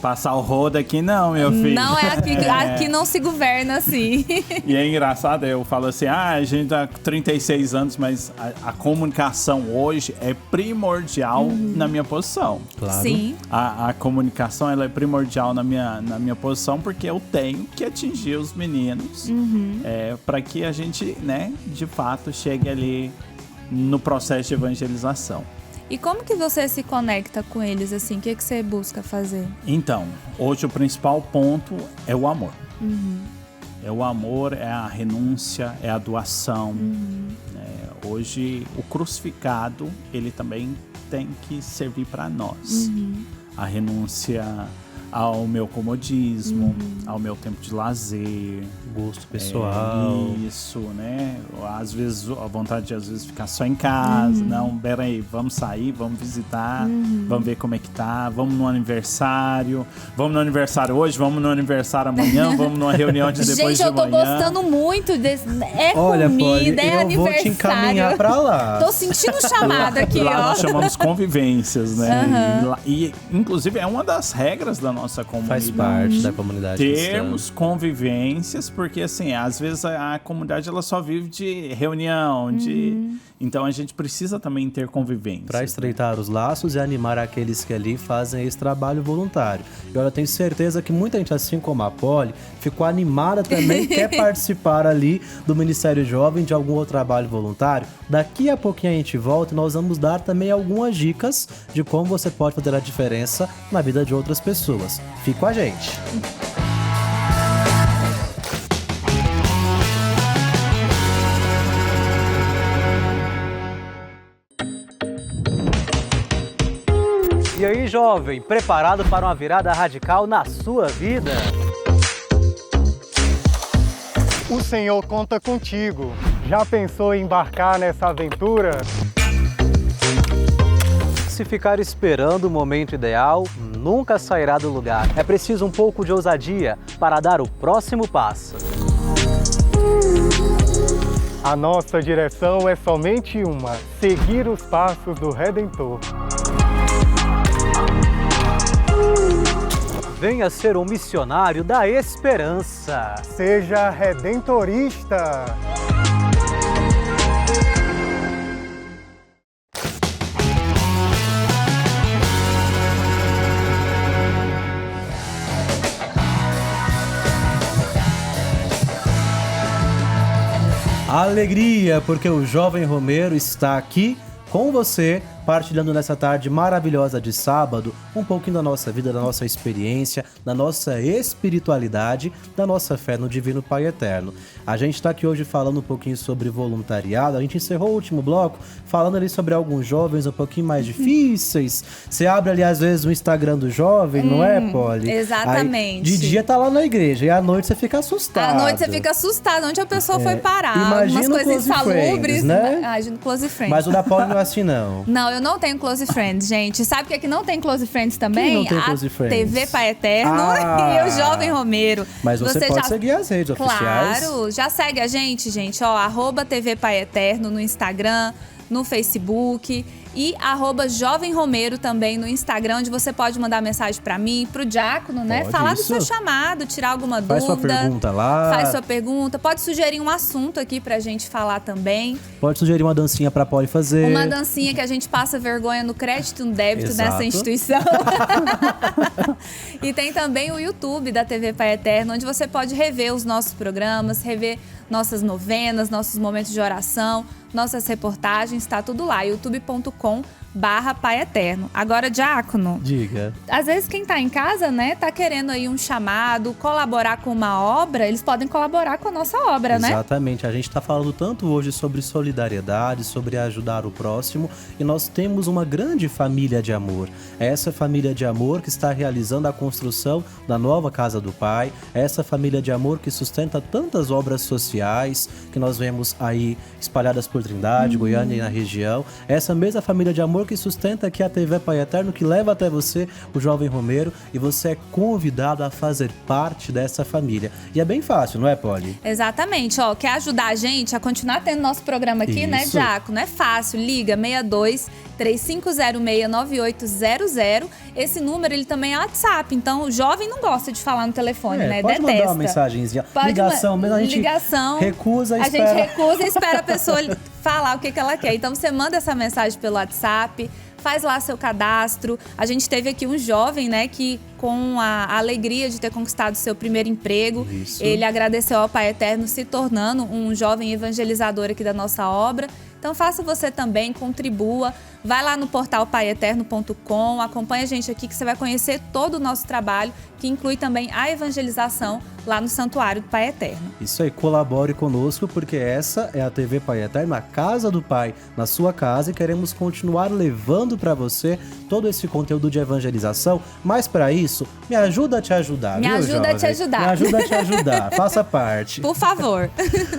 Passar o rodo aqui não, meu filho. Não é aqui, aqui não se governa assim. E é engraçado, eu falo assim, a gente tá com 36 anos, mas a comunicação hoje é primordial na minha posição. Claro. Sim. A comunicação ela é primordial na minha posição, porque eu tenho que atingir os meninos para que a gente, né, de fato, chegue ali no processo de evangelização. E como que você se conecta com eles, assim? O que você busca fazer? Então, hoje o principal ponto é o amor. É o amor, é a renúncia, é a doação. Hoje, o crucificado, ele também tem que servir para nós. A renúncia ao meu comodismo, ao meu tempo de lazer. Gosto pessoal. Isso, né? Às vezes, a vontade de às vezes ficar só em casa. Não, peraí, vamos sair, vamos visitar, vamos ver como é que tá, vamos no aniversário. Vamos no aniversário hoje, vamos no aniversário amanhã, vamos numa reunião de depois Gente, de eu tô amanhã. gostando muito desse. É Olha, comida, Polly, é eu aniversário. vou te encaminhar pra lá. Tô sentindo chamada aqui, Lá ó. nós chamamos convivências, né? E, inclusive, é uma das regras da nossa comunidade. Faz parte da comunidade Termos convivências, porque assim, às vezes a comunidade ela só vive de reunião, então a gente precisa também ter convivência. Para estreitar os laços e animar aqueles que ali fazem esse trabalho voluntário. E olha, eu tenho certeza que muita gente, assim como a Polly, ficou animada também, quer participar ali do Ministério Jovem, de algum outro trabalho voluntário. Daqui a pouquinho a gente volta e nós vamos dar também algumas dicas de como você pode fazer a diferença na vida de outras pessoas. Fique com a gente! E aí, jovem, preparado para uma virada radical na sua vida? O Senhor conta contigo. Já pensou em embarcar nessa aventura? Se ficar esperando o momento ideal, nunca sairá do lugar. É preciso um pouco de ousadia para dar o próximo passo. A nossa direção é somente uma: seguir os passos do Redentor. Venha ser um missionário da esperança. Seja redentorista. Alegria, porque o Jovem Romero está aqui com você, partilhando nessa tarde maravilhosa de sábado um pouquinho da nossa vida, da nossa experiência, da nossa espiritualidade, da nossa fé no Divino Pai Eterno. A gente está aqui hoje falando um pouquinho sobre voluntariado. A gente encerrou o último bloco falando ali sobre alguns jovens um pouquinho mais difíceis. Você abre ali às vezes o Instagram do jovem, não é, Polly? Exatamente. Aí, de dia tá lá na igreja e à noite você fica assustado. À noite você fica assustado onde a pessoa foi parar. Imagina algumas coisas Close insalubres, Friends, né? Imagina Close Friends. Mas o da Polly não é assim, não. Não, eu não tenho Close Friends, gente. Sabe o que é que não tem Close Friends também? Quem não tem Close Friends? TV Pai Eterno e o Jovem Romero. Mas você pode seguir as redes oficiais. Claro, já segue a gente, ó, @TV Pai Eterno no Instagram, no Facebook e @Jovem Romero também no Instagram, onde você pode mandar mensagem pra mim, pro Diácono, né? Pode, falar isso. do seu chamado, tirar alguma Faz dúvida. sua pergunta lá. Faz sua pergunta. Pode sugerir um assunto aqui pra gente falar também. Pode sugerir uma dancinha pra Polly fazer. Uma dancinha que a gente passa vergonha no crédito e no débito Exato. dessa instituição. E tem também o YouTube da TV Pai Eterno, onde você pode rever os nossos programas, rever nossas novenas, nossos momentos de oração, nossas reportagens, tá tudo lá, youtube.com/Pai Eterno. Agora, Diácono, Diga. às vezes quem tá em casa, né, tá querendo aí um chamado, colaborar com uma obra, eles podem colaborar com a nossa obra, né? Exatamente. A gente tá falando tanto hoje sobre solidariedade, sobre ajudar o próximo, e nós temos uma grande família de amor. É essa família de amor que está realizando a construção da nova Casa do Pai, é essa família de amor que sustenta tantas obras sociais que nós vemos aí espalhadas por Trindade, Goiânia e na região. É essa mesma família de amor que sustenta aqui a TV Pai Eterno, que leva até você o Jovem Romero, e você é convidado a fazer parte dessa família. E é bem fácil, não é, Polly? Exatamente, ó, quer ajudar a gente a continuar tendo nosso programa aqui, né, Isso. Diácono? É fácil, liga 62-3506-9800. Esse número, ele também é WhatsApp, então o jovem não gosta de falar no telefone, né? Pode Detesta. mandar uma mensagenzinha. Pode Ligação, mesmo a gente ligação, recusa e a espera. gente recusa e espera a pessoa falar o que ela quer. Então você manda essa mensagem pelo WhatsApp, faz lá seu cadastro. A gente teve aqui um jovem, né, que com a alegria de ter conquistado seu primeiro emprego, Isso. ele agradeceu ao Pai Eterno, se tornando um jovem evangelizador aqui da nossa obra. Então faça você também, contribua. Vai lá no portal paieterno.com, acompanha a gente aqui que você vai conhecer todo o nosso trabalho, que inclui também a evangelização lá no Santuário do Pai Eterno. Isso aí, colabore conosco, porque essa é a TV Pai Eterno, a casa do Pai na sua casa, e queremos continuar levando para você todo esse conteúdo de evangelização. Mas para isso, me ajuda a te ajudar, Me viu, ajuda a jovem? te ajudar. Me ajuda a te ajudar, faça parte. Por favor.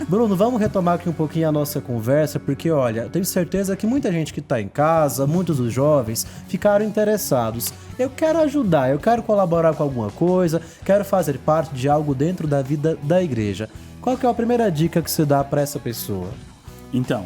Bruno, vamos retomar aqui um pouquinho a nossa conversa, porque olha, eu tenho certeza que muita gente que está em casa, muitos dos jovens, ficaram interessados. Eu quero ajudar, eu quero colaborar com alguma coisa, quero fazer parte de algo dentro da vida da igreja. Qual que é a primeira dica que você dá para essa pessoa? Então,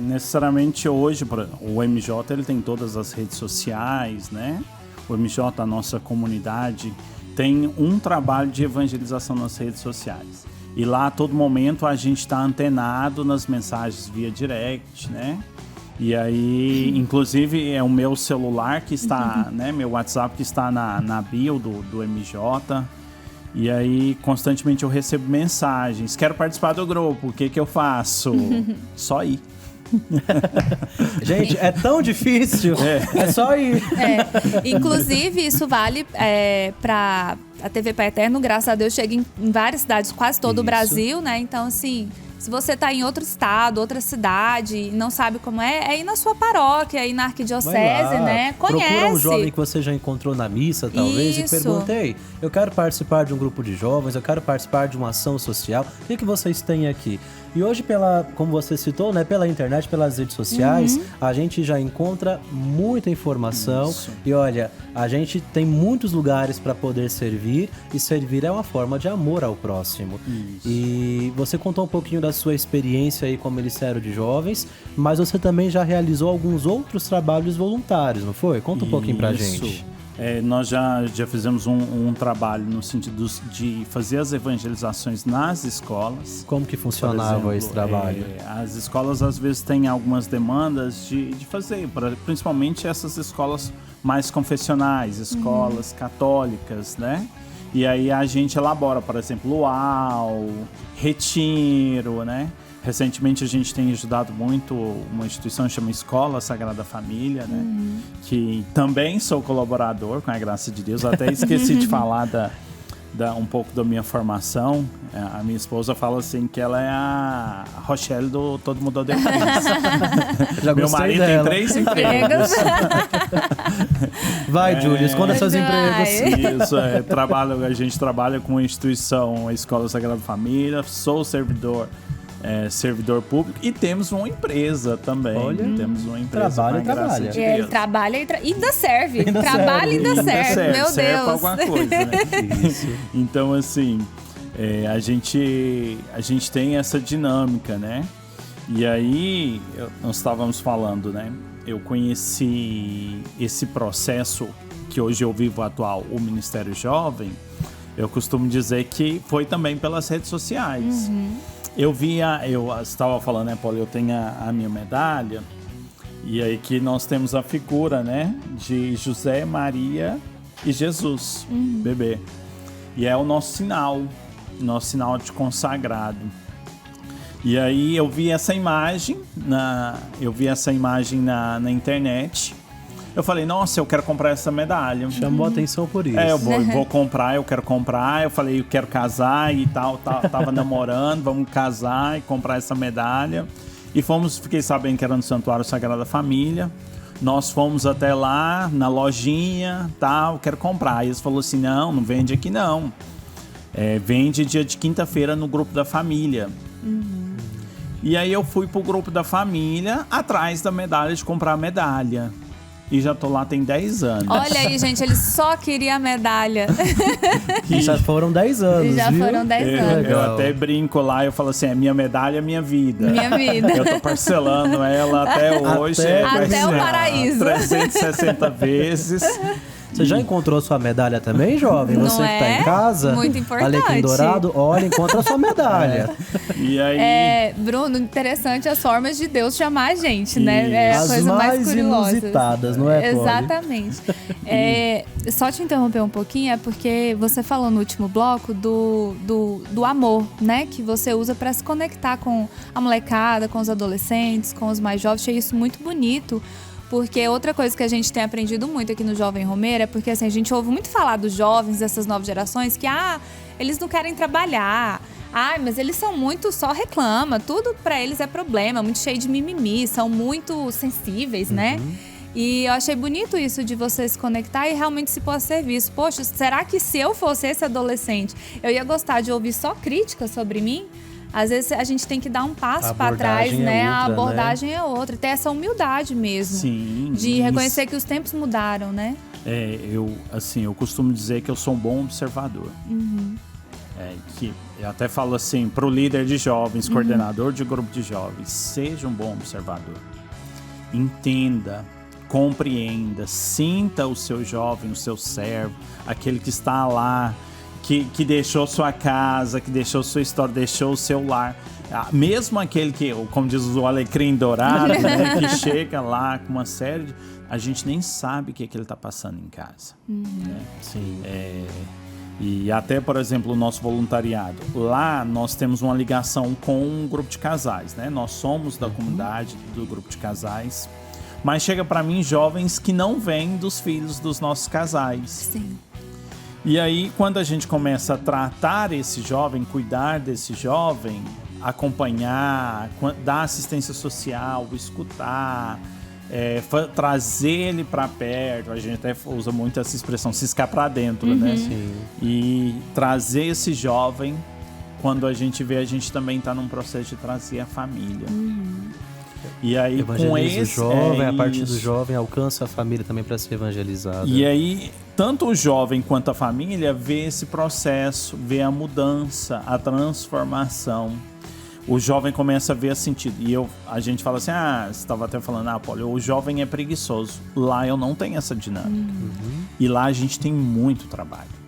necessariamente hoje, o MJ ele tem todas as redes sociais, né? O MJ, a nossa comunidade, tem um trabalho de evangelização nas redes sociais. E lá, a todo momento, a gente está antenado nas mensagens via direct, né? E aí, inclusive, é o meu celular que está, né? Meu WhatsApp que está na bio do MJ. E aí, constantemente eu recebo mensagens. Quero participar do grupo, o que eu faço? Só ir. Gente, é tão difícil. É só ir. Inclusive, isso vale para a TV Pai Eterno. Graças a Deus, chega em várias cidades, quase todo o Brasil, né? Então, assim, se você tá em outro estado, outra cidade, e não sabe como é ir na sua paróquia, é ir na arquidiocese, né? Conhece. Procura um jovem que você já encontrou na missa, talvez, Isso. e pergunte: ei, eu quero participar de um grupo de jovens, eu quero participar de uma ação social, o que vocês têm aqui? E hoje, como você citou, né, pela internet, pelas redes sociais, a gente já encontra muita informação. Isso. E olha, a gente tem muitos lugares para poder servir, e servir é uma forma de amor ao próximo. Isso. E você contou um pouquinho da sua experiência aí com o Ministério de Jovens, mas você também já realizou alguns outros trabalhos voluntários, não foi? Conta um pouquinho pra gente. Nós já fizemos um trabalho no sentido de fazer as evangelizações nas escolas. Como que funcionava Por exemplo, esse trabalho? As escolas às vezes têm algumas demandas de fazer, principalmente essas escolas mais confessionais, escolas católicas, né? E aí a gente elabora, por exemplo, luau, retiro, né? Recentemente a gente tem ajudado muito uma instituição que chama Escola Sagrada Família, né? Que também sou colaborador, com a graça de Deus. Eu até esqueci de falar um pouco da minha formação. A minha esposa fala assim que ela é a Rochelle do Todo Mundo Odeia o Chris. Já Meu gostei marido dela. tem 3 empregos. Vai, Júlia, esconda seus empregos. Isso, a gente trabalha com a instituição, a Escola Sagrada Família, sou servidor público e temos uma empresa também. Olha, temos uma empresa trabalha. de Ele Deus. trabalha e ainda serve. Trabalha e ainda serve. Meu serve Deus. pra alguma coisa, né? Então, assim, a gente tem essa dinâmica, né? E aí, nós estávamos falando, né? Eu conheci esse processo que hoje eu vivo atual, o Ministério Jovem. Eu costumo dizer que foi também pelas redes sociais. Eu estava falando, né, Paulo, eu tenho a minha medalha, e aí que nós temos a figura, né, de José, Maria e Jesus, bebê. E é o nosso sinal de consagrado. E aí eu vi essa imagem na internet. Eu falei, nossa, eu quero comprar essa medalha. Chamou a atenção por isso. Eu vou comprar, eu quero comprar. Eu falei, eu quero casar e tal. Tava namorando, vamos casar e comprar essa medalha. E fiquei sabendo que era no Santuário Sagrada Família. Nós fomos até lá, na lojinha, tal, quero comprar. E eles falaram assim, não vende aqui não. Vende dia de quinta-feira no grupo da família. E aí eu fui pro grupo da família, atrás da medalha, de comprar a medalha. E já tô lá tem 10 anos. Olha aí, gente, ele só queria a medalha. E já foram 10 anos, Já viu? foram 10 anos. Eu até brinco lá, eu falo assim, minha medalha é minha vida. Minha vida. Eu tô parcelando ela até hoje. Até o paraíso. 360 vezes. Você já encontrou sua medalha também, jovem? Você Não que tá é? em casa, Muito importante. Alecrim Dourado, olha, encontra a sua medalha. E aí... Bruno, interessante as formas de Deus chamar a gente, né? É a As coisa mais mais curiosa. inusitadas, não é, Polly? Exatamente. Só te interromper um pouquinho, é porque você falou no último bloco do amor, né? Que você usa para se conectar com a molecada, com os adolescentes, com os mais jovens. Achei isso muito bonito. Porque outra coisa que a gente tem aprendido muito aqui no Jovem Romeiro é porque assim, a gente ouve muito falar dos jovens, dessas novas gerações, que eles não querem trabalhar. Mas eles são muito, só reclama, tudo pra eles é problema, muito cheio de mimimi, são muito sensíveis, né? E eu achei bonito isso de você se conectar e realmente se pôr a serviço. Poxa, será que se eu fosse esse adolescente, eu ia gostar de ouvir só críticas sobre mim? Às vezes a gente tem que dar um passo para trás, né? A abordagem é outra. Ter essa humildade mesmo. Sim. De reconhecer que os tempos mudaram, né? Eu costumo dizer que eu sou um bom observador. Que eu até falo assim, pro líder de jovens, coordenador de grupo de jovens, seja um bom observador. Entenda, compreenda, sinta o seu jovem, o seu servo, aquele que está lá, que deixou sua casa, que deixou sua história, deixou o seu lar. Mesmo aquele que, como diz o Alecrim Dourado, né, que chega lá com uma série de... A gente nem sabe o que ele está passando em casa. Né? Sim. E até, por exemplo, o nosso voluntariado. Lá nós temos uma ligação com um grupo de casais, né? Nós somos da comunidade do grupo de casais. Mas chega para mim jovens que não vêm dos filhos dos nossos casais. Sim. E aí, quando a gente começa a tratar esse jovem, cuidar desse jovem, acompanhar, dar assistência social, escutar, trazer ele para perto, a gente até usa muito essa expressão, ciscar para dentro, né? Sim. E trazer esse jovem, quando a gente vê, a gente também está num processo de trazer a família. E aí, com Evangeliza esse... o jovem, a partir do isso. jovem, alcança a família também para ser evangelizada. E aí, tanto o jovem quanto a família vê esse processo, vê a mudança, a transformação. O jovem começa a ver sentido. E a gente fala assim, você estava até falando, Paulo, o jovem é preguiçoso. Lá eu não tenho essa dinâmica. E lá a gente tem muito trabalho.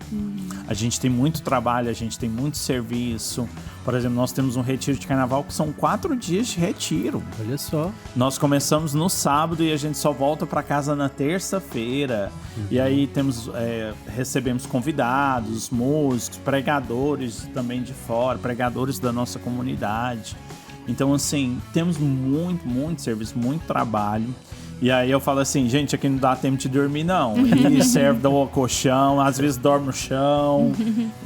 A gente tem muito trabalho, a gente tem muito serviço. Por exemplo, nós temos um retiro de carnaval que são 4 dias de retiro. Olha só. Nós começamos no sábado e a gente só volta para casa na terça-feira. E aí recebemos convidados, músicos, pregadores também de fora, pregadores da nossa comunidade. Então, assim, temos muito serviço, muito trabalho. E aí eu falo assim, gente, aqui não dá tempo de dormir, não. E serve do colchão, às vezes dorme no chão.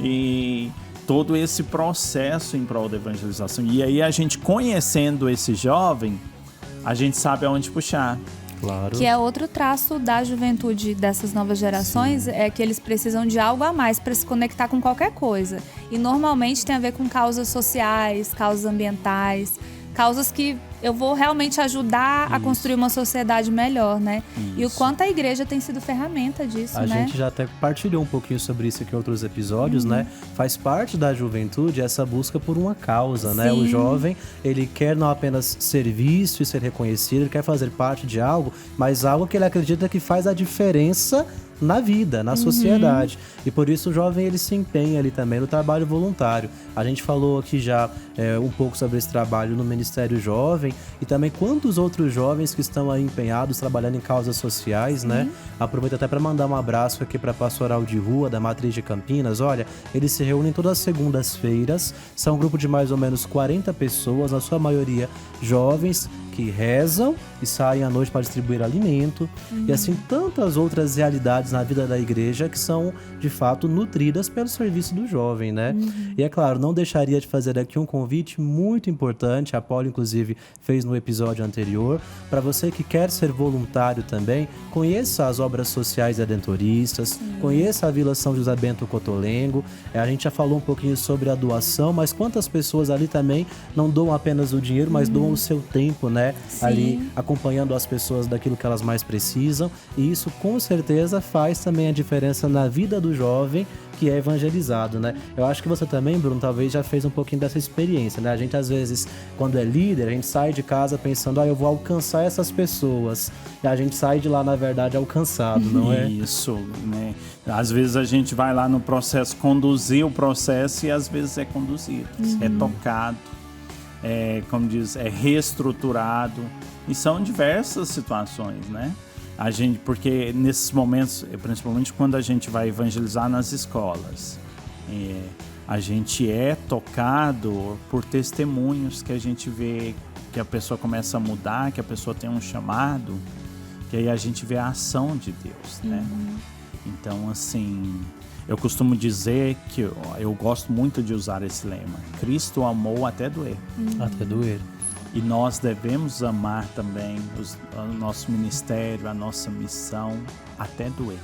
E todo esse processo em prol da evangelização. E aí a gente conhecendo esse jovem, a gente sabe aonde puxar. Claro. Que é outro traço da juventude dessas novas gerações, é que eles precisam de algo a mais para se conectar com qualquer coisa. E normalmente tem a ver com causas sociais, causas ambientais, causas que eu vou realmente ajudar a construir uma sociedade melhor, né? Isso. E o quanto a igreja tem sido ferramenta disso, A né? gente já até partilhou um pouquinho sobre isso aqui em outros episódios, né? Faz parte da juventude essa busca por uma causa, né? O jovem, ele quer não apenas ser visto e ser reconhecido, ele quer fazer parte de algo, mas algo que ele acredita que faz a diferença na vida, na sociedade. E por isso o jovem, ele se empenha ali também no trabalho voluntário. A gente falou aqui já um pouco sobre esse trabalho no Ministério Jovem e também quantos outros jovens que estão aí empenhados trabalhando em causas sociais, né? Aproveito até para mandar um abraço aqui para a Pastoral de Rua da Matriz de Campinas. Olha, eles se reúnem todas as segundas-feiras, são um grupo de mais ou menos 40 pessoas, na sua maioria jovens, que rezam e saem à noite para distribuir alimento. E assim, tantas outras realidades na vida da igreja que são, de fato, nutridas pelo serviço do jovem, né? E é claro, não deixaria de fazer aqui um convite muito importante, a Paula, inclusive, fez no episódio anterior, para você que quer ser voluntário também, conheça as obras sociais redentoristas, conheça a Vila São José Bento Cotolengo. A gente já falou um pouquinho sobre a doação, mas quantas pessoas ali também não doam apenas o dinheiro, mas doam o seu tempo, né? Ali acompanhando as pessoas daquilo que elas mais precisam, e isso com certeza faz também a diferença na vida do jovem que é evangelizado, né? Eu acho que você também, Bruno, talvez já fez um pouquinho dessa experiência, né? A gente às vezes, quando é líder, a gente sai de casa pensando, eu vou alcançar essas pessoas, e a gente sai de lá, na verdade, alcançado, não é? Isso, né? Às vezes a gente vai lá no processo, conduzir o processo, e às vezes é conduzido, é tocado. Como diz, é reestruturado, e são diversas situações, né? Porque nesses momentos, principalmente quando a gente vai evangelizar nas escolas, a gente é tocado por testemunhos que a gente vê que a pessoa começa a mudar, que a pessoa tem um chamado, que aí a gente vê a ação de Deus, né? Então, assim, eu costumo dizer que eu gosto muito de usar esse lema: Cristo amou até doer. Até doer. E nós devemos amar também o nosso ministério, a nossa missão, até doer.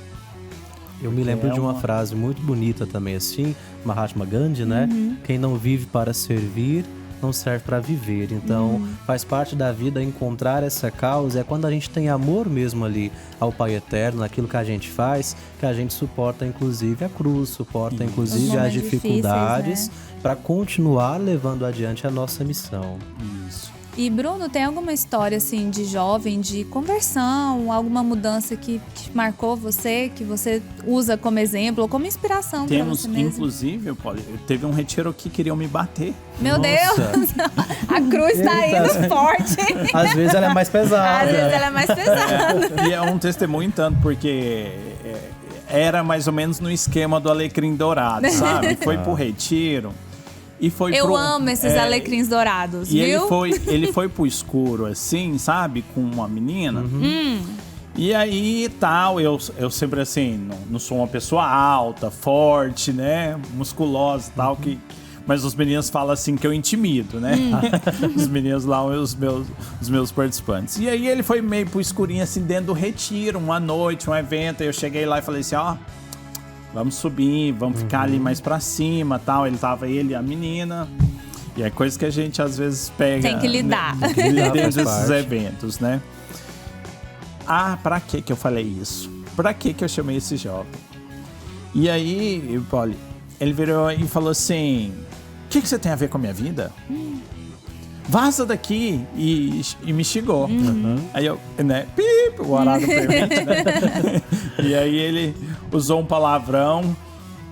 Eu me lembro de uma frase muito bonita também assim, Mahatma Gandhi, né? Quem não vive para servir, não serve para viver. Então, faz parte da vida encontrar essa causa. É quando a gente tem amor mesmo ali ao Pai Eterno, naquilo que a gente faz, que a gente suporta inclusive a cruz, suporta inclusive as dificuldades, para continuar levando adiante a nossa missão. Isso. E Bruno, tem alguma história assim de jovem, de conversão, alguma mudança que marcou você, que você usa como exemplo ou como inspiração para você mesmo? Inclusive, teve um retiro que queriam me bater. Meu Deus! A cruz tá indo forte. Às vezes ela é mais pesada. Às vezes ela é mais pesada. E é um testemunho tanto, porque era mais ou menos no esquema do alecrim dourado, sabe? Foi pro retiro. E foi amo esses alecrins dourados, e viu? ele foi pro escuro, assim, sabe? Com uma menina. E aí, tal, eu sempre, assim, não sou uma pessoa alta, forte, né? Musculosa e tal, mas os meninos falam assim que eu intimido, né? Os meninos lá, os meus participantes. E aí ele foi meio pro escurinho, assim, dentro do retiro, uma noite, um evento. Aí eu cheguei lá e falei assim, vamos subir, vamos ficar ali mais pra cima, tal. Ele e a menina. E é coisa que a gente às vezes pega. Tem que lidar. Né, dentro desses eventos, né? Pra que eu falei isso? Pra que eu chamei esse jovem? E aí, Paulo, ele virou e falou assim: o que você tem a ver com a minha vida? Vaza daqui! E me xingou. Aí eu, né? Pip, o horário permite, né? E aí ele usou um palavrão.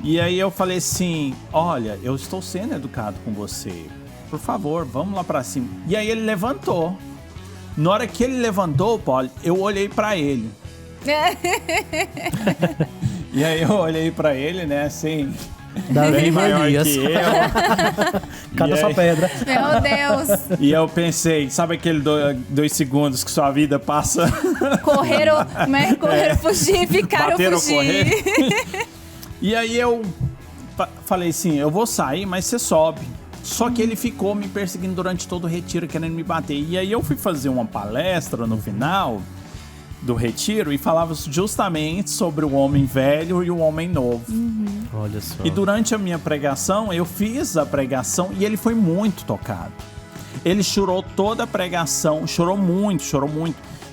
E aí eu falei assim: olha, eu estou sendo educado com você. Por favor, vamos lá pra cima. E aí ele levantou. Na hora que ele levantou, Paulo, eu olhei pra ele. E aí eu olhei pra ele, né, assim... Davi maior Elias. que eu. Cada sua pedra. Meu Deus. E eu pensei, sabe aquele 2 segundos que sua vida passa... Correram, né? Correram, fugir, ficaram Bateram, fugir. correr. E aí eu falei assim, eu vou sair, mas você sobe. Só que ele ficou me perseguindo durante todo o retiro, querendo me bater. E aí eu fui fazer uma palestra no final do retiro e falava justamente sobre o homem velho e o homem novo. Olha só. E durante a minha pregação, eu fiz a pregação e ele foi muito tocado. Ele chorou toda a pregação, chorou muito.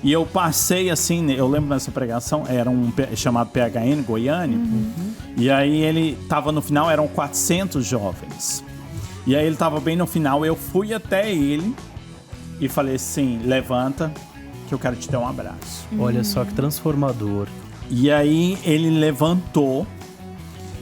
E eu passei assim, eu lembro nessa pregação, era um chamado PHN Goiânia. E aí ele tava no final, eram 400 jovens. E aí ele tava bem no final, eu fui até ele e falei assim, levanta que eu quero te dar um abraço. Olha só que transformador. E aí ele levantou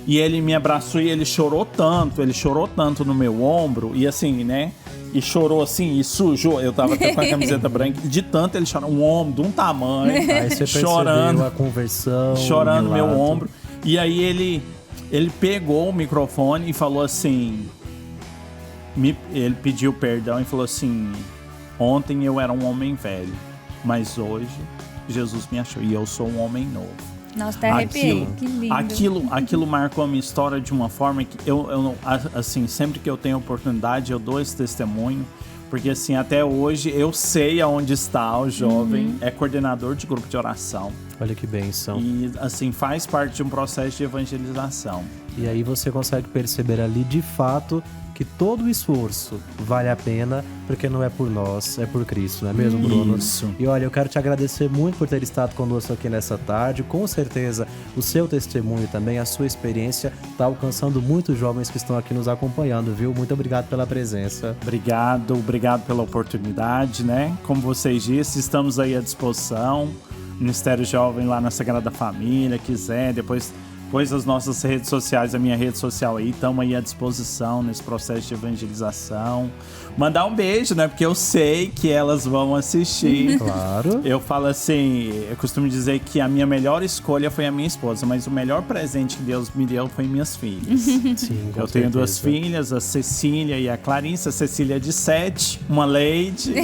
e ele me abraçou e ele chorou tanto no meu ombro e assim, né? E chorou assim, e sujou. Eu tava até com a camiseta branca. E de tanto ele chorou, um ombro de um tamanho. Aí você percebeu a conversão. Chorando no meu lado. ombro. E aí ele pegou o microfone e falou assim... Ele pediu perdão e falou assim... Ontem eu era um homem velho, mas hoje Jesus me achou e eu sou um homem novo. Nossa, até arrepiei. Que lindo. Aquilo marcou a minha história de uma forma que eu assim, sempre que eu tenho oportunidade, eu dou esse testemunho. Porque assim, até hoje eu sei aonde está o jovem, é coordenador de grupo de oração. Olha que bênção. E assim, faz parte de um processo de evangelização. E aí você consegue perceber ali de fato que todo o esforço vale a pena, porque não é por nós, é por Cristo, não é mesmo, Bruno? Isso. E olha, eu quero te agradecer muito por ter estado conosco aqui nessa tarde. Com certeza, o seu testemunho também, a sua experiência, está alcançando muitos jovens que estão aqui nos acompanhando, viu? Muito obrigado pela presença. Obrigado pela oportunidade, né? Como vocês disseram, estamos aí à disposição. Ministério Jovem lá na Sagrada Família, quiser, depois as nossas redes sociais, a minha rede social aí, estamos aí à disposição nesse processo de evangelização. Mandar um beijo, né? Porque eu sei que elas vão assistir. Claro. Eu falo assim, eu costumo dizer que a minha melhor escolha foi a minha esposa, mas o melhor presente que Deus me deu foi minhas filhas. Sim, Eu tenho 2 filhas, a Cecília e a Clarice. A Cecília é de 7, uma Lady.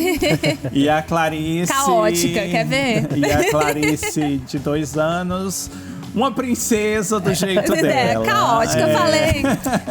E a Clarice... Caótica, quer ver? E a Clarice de 2 anos... Uma princesa do jeito dela. Caótica, eu falei.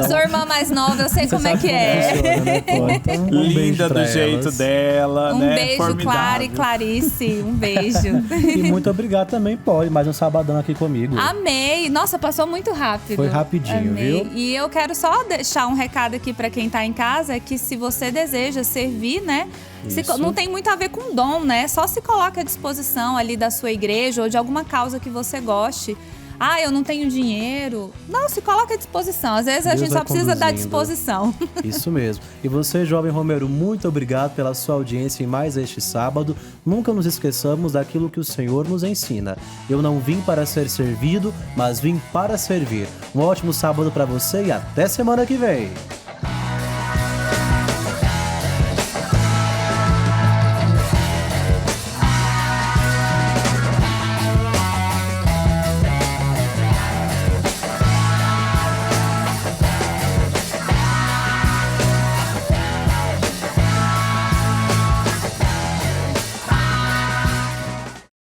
Sua irmã mais nova, eu sei como é que é. Funciona, né, pô? Então, um beijo Linda pra do jeito elas. dela, Um né? beijo, Formidável. Clara e Clarice. Um beijo. E muito obrigado também, Polly, mais um sabadão aqui comigo. Amei. Nossa, passou muito rápido. Foi rapidinho, Amei. viu? E eu quero só deixar um recado aqui pra quem tá em casa, é que se você deseja servir, né? Isso. Não tem muito a ver com dom, né? Só se coloca à disposição ali da sua igreja ou de alguma causa que você goste. Ah, eu não tenho dinheiro. Não, se coloca à disposição. Às vezes a Deus gente vai só precisa da conduzindo. disposição. Isso mesmo. E você, jovem Romero, muito obrigado pela sua audiência em mais este sábado. Nunca nos esqueçamos daquilo que o Senhor nos ensina. Eu não vim para ser servido, mas vim para servir. Um ótimo sábado para você e até semana que vem.